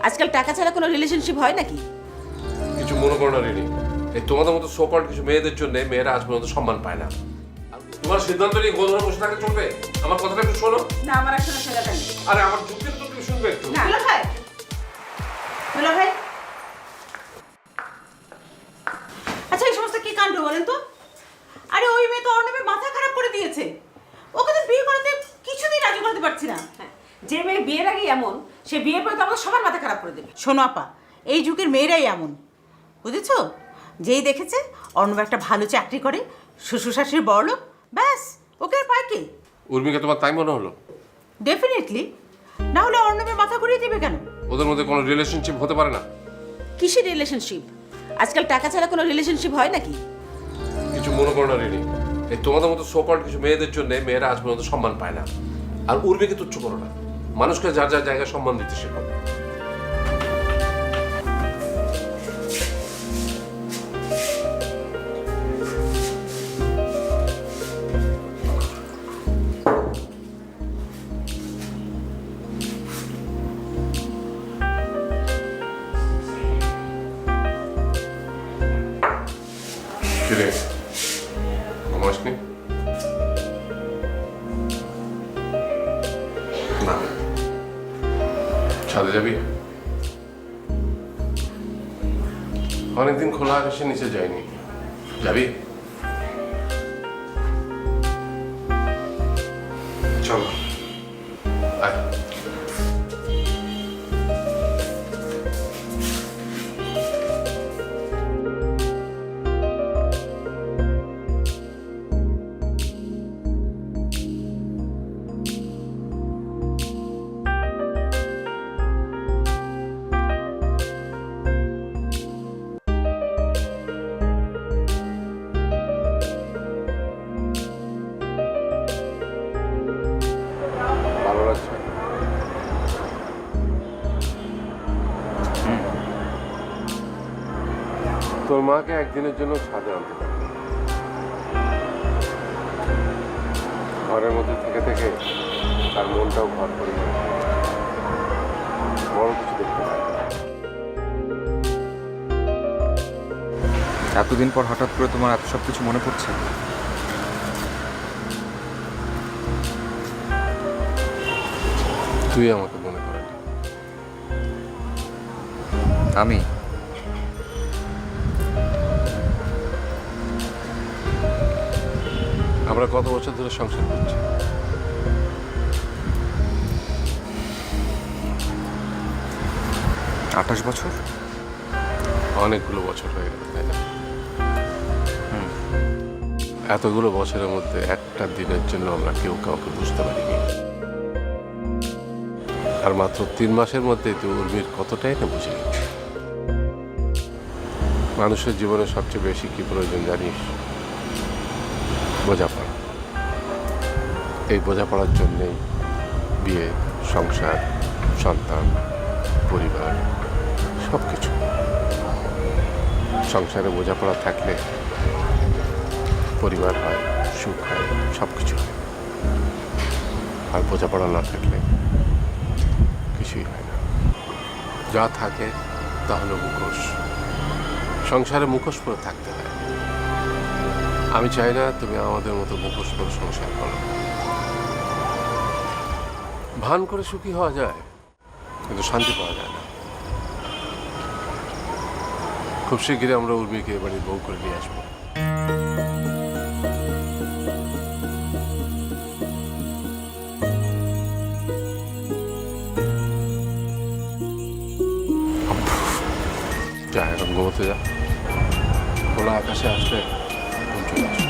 আজকাল টাকা ছাড়া কোনো রিলেশনশিপ হয় নাকি? কিছু মনে করো না রিনি, এই তোমাদের মতো সোকল কিছু মেয়েদের জন্য মেয়েরা আজ পর্যন্ত সম্মান পায় না। তোমার সিদ্ধান্ত নিয়ে গোল ধরে বসে থাকলে চলবে? আমার কথাটা একটু শোনো। না, আমার আর শোনা দরকার নেই। আরে আমার যুক্তিটা তো তুমি শুনবে একটু। না ভাই, হ্যালো ভাই, আচ্ছা এই সমস্ত কি কাণ্ড বলেন তো? আরে ওই মেয়ে তো অর্ণবের মাথা খারাপ করে দিয়েছে। ওকে তো বিয়ে করতে কিছুতেই রাজি করতে পারছি না। যে মেয়ে বিয়ের আগে এমন, সে বিয়ের পরে তো আমাদের সবার মাথা খারাপ করে দেবে। শোনো আপা, এই যুগের মেয়েরাই এমন, বুঝেছো? যেই দেখেছে অর্ণব একটা ভালো চাকরি করে, শ্বশুর শাশুড়ি বড়লোক, ব্যাস ওকে আর পায় কে? উর্মিকে তোমার তাই মনে হলো? ডেফিনেটলি, না হলে অর্ণবের মাথা ঘুরিয়ে দিবে কেন? ওদের মধ্যে কোনো রিলেশনশিপ হতে পারে না। কিসের রিলেশনশিপ? আজকাল টাকা ছাড়া কোনো রিলেশনশিপ হয় নাকি? কিছু মনে করো না রিনি, এই তোমাদের মতো সোকল কিছু মেয়েদের জন্য মেয়েরা আজ পর্যন্ত সম্মান পায় না। আর উর্মিকে তুচ্ছ করো না, মানুষকে যার যার জায়গায় সম্মান দিতে শেখো। কিরে, ঘুমাসনি? না, ছাদে যাবি? অনেকদিন খোলা আকাশের নিচে যাইনি, যাবি? চল আয়। ভালো লাগছে? তোর মাকে একদিনের জন্য ছাদে আনতে পারি। ঘরের মধ্যে থেকে থেকে তার মনটাও ঘর করে যায়, বড় কিছু দেখতে পায়। এতদিন পর হঠাৎ করে তোমার এত সব কিছু মনে পড়ছে? তুই আমাকে মনে করালি। আমি আমরা কত বছর ধরে সংসার করছি? 28 বছর। অনেকগুলো বছর হয়ে গেল, তাই না? এতগুলো বছরের মধ্যে একটা দিনের জন্য আমরা কেউ কাউকে বুঝতে পারিনি। আর মাত্র 3 মাসের মধ্যে তুই উর্মির কতটাই না বুঝে গেলি। মানুষের জীবনে সবচেয়ে বেশি কি প্রয়োজন জানিস? বোঝাপড়া। এই বোঝাপড়ার জন্যেই বিয়ে, সংসার, সন্তান, পরিবার, সব কিছু। সংসারে বোঝাপড়া থাকলে পরিবার হয়, সুখ হয়, সব কিছু হয়। আর বোঝাপড়া না থাকলে কিছুই হয় না। যা থাকে তা হলো মুখোশ। সংসারে মুখোশ পরে থাকতে হয়। আমি চাই না তুমি আমাদের মতো মুখোশ পরে সংসার করো। ভান করে সুখী হওয়া যায়, কিন্তু শান্তি পাওয়া যায় না। খুব শীঘ্রই আমরা উর্মিকে এবারে বউ করে নিয়ে আসবো। যা, এখন ঘুমোতে যা। খোলা আকাশে আসলে ঘুম চলে আসবে।